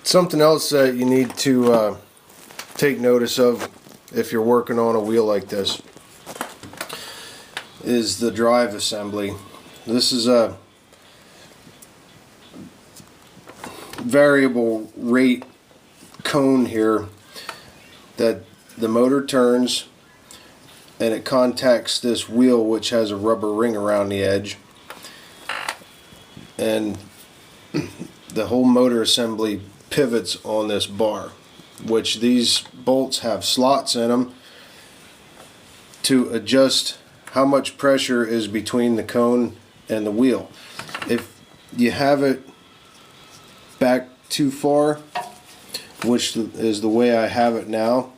Something else that you need to take notice of if you're working on a wheel like this is the drive assembly. This is a variable rate cone here that the motor turns and it contacts this wheel, which has a rubber ring around the edge, and the whole motor assembly pivots on this bar, which these bolts have slots in them to adjust how much pressure is between the cone and the wheel. If you have it back too far, which is the way I have it now,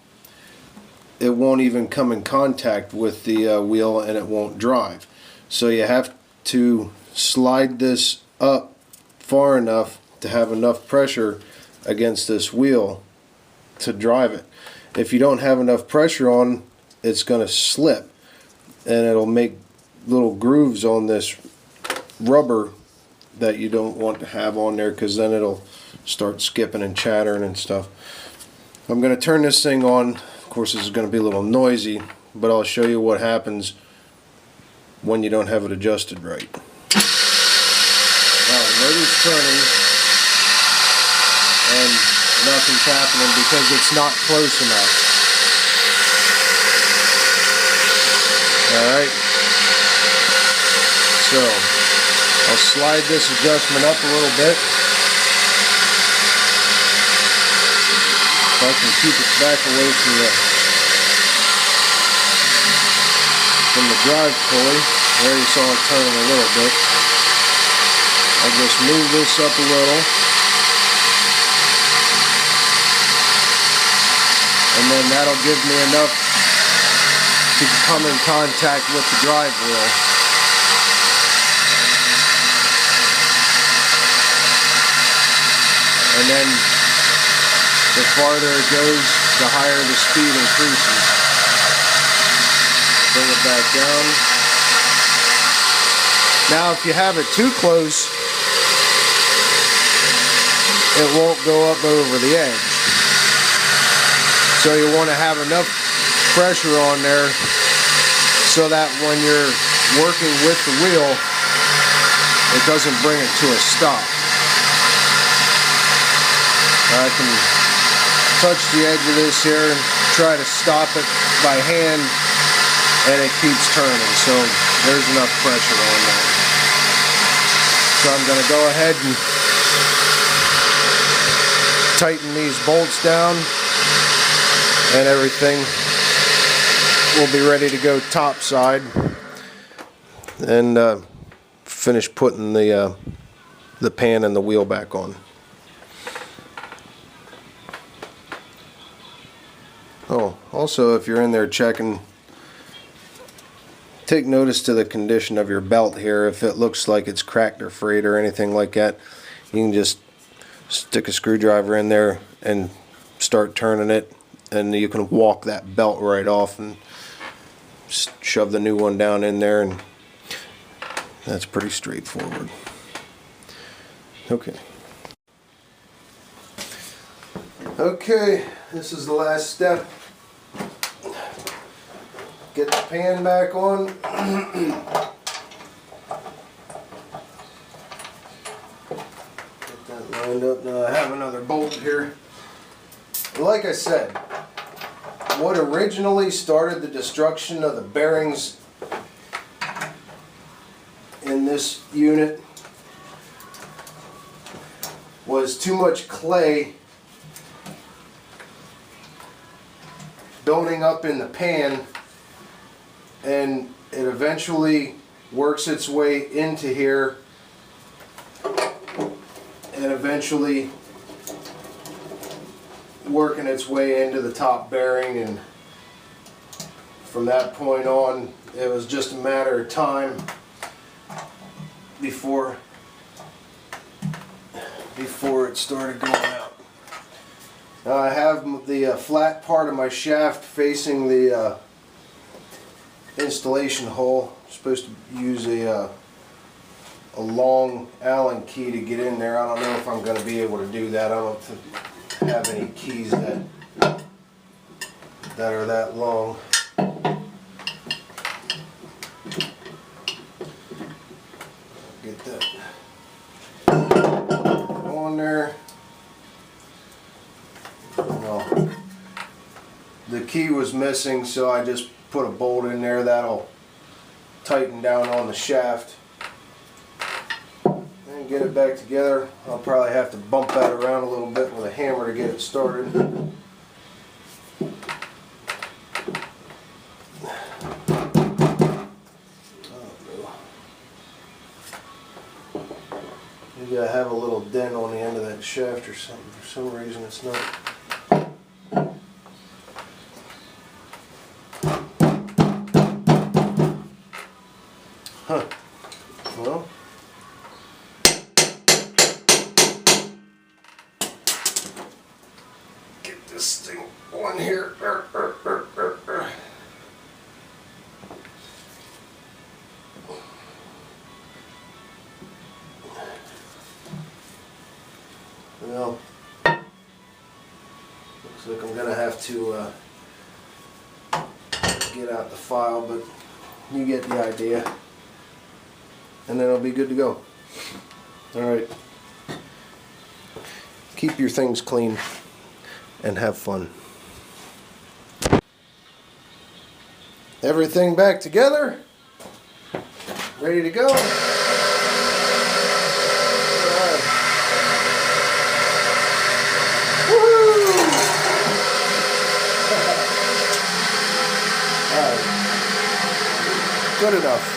it won't even come in contact with the wheel and it won't drive. So you have to slide this up far enough to have enough pressure against this wheel to drive it. If you don't have enough pressure on, it's going to slip and it'll make little grooves on this rubber that you don't want to have on there, because then it'll start skipping and chattering and stuff. I'm going to turn this thing on. Of course, this is going to be a little noisy, but I'll show you what happens when you don't have it adjusted right. Now the motor's turning and nothing's happening because it's not close enough. Alright, so I'll slide this adjustment up a little bit. If I can keep it back away from the drive pulley. There you saw it turning a little bit. I'll just move this up a little, and then that'll give me enough to come in contact with the drive wheel. And then the farther it goes, the higher the speed increases. Bring it back down. Now if you have it too close, it won't go up over the edge. So you want to have enough pressure on there so that when you're working with the wheel, it doesn't bring it to a stop. I can touch the edge of this here and try to stop it by hand, and it keeps turning, so there's enough pressure on there. So I'm going to go ahead and tighten these bolts down, and everything will be ready to go top side, and finish putting the pan and the wheel back on. Oh, also if you're in there checking, take notice to the condition of your belt here. If it looks like it's cracked or frayed or anything like that, you can just stick a screwdriver in there and start turning it, and you can walk that belt right off and shove the new one down in there, and that's pretty straightforward. Okay, this is the last step. Get the pan back on. Get that lined up. Now I have another bolt here. Like I said, what originally started the destruction of the bearings in this unit was too much clay building up in the pan, and it eventually works its way into here and eventually working its way into the top bearing, and from that point on it was just a matter of time before it started going out. Now I have the flat part of my shaft facing the installation hole. I'm supposed to use a a long Allen key to get in there. I don't know if I'm going to be able to do that. I don't have any keys that are that long. Get that on there. No, the key was missing, so I just put a bolt in there that'll tighten down on the shaft and get it back together. I'll probably have to bump that around a little bit with a hammer to get it started. Maybe I have a little dent on the end of that shaft or something. For some reason it's not. Huh. Well. Get this thing on here. Well, looks like I'm gonna have to get out the file, but you get the idea. And then it'll be good to go. Alright. Keep your things clean and have fun. Everything back together. Ready to go. Good enough.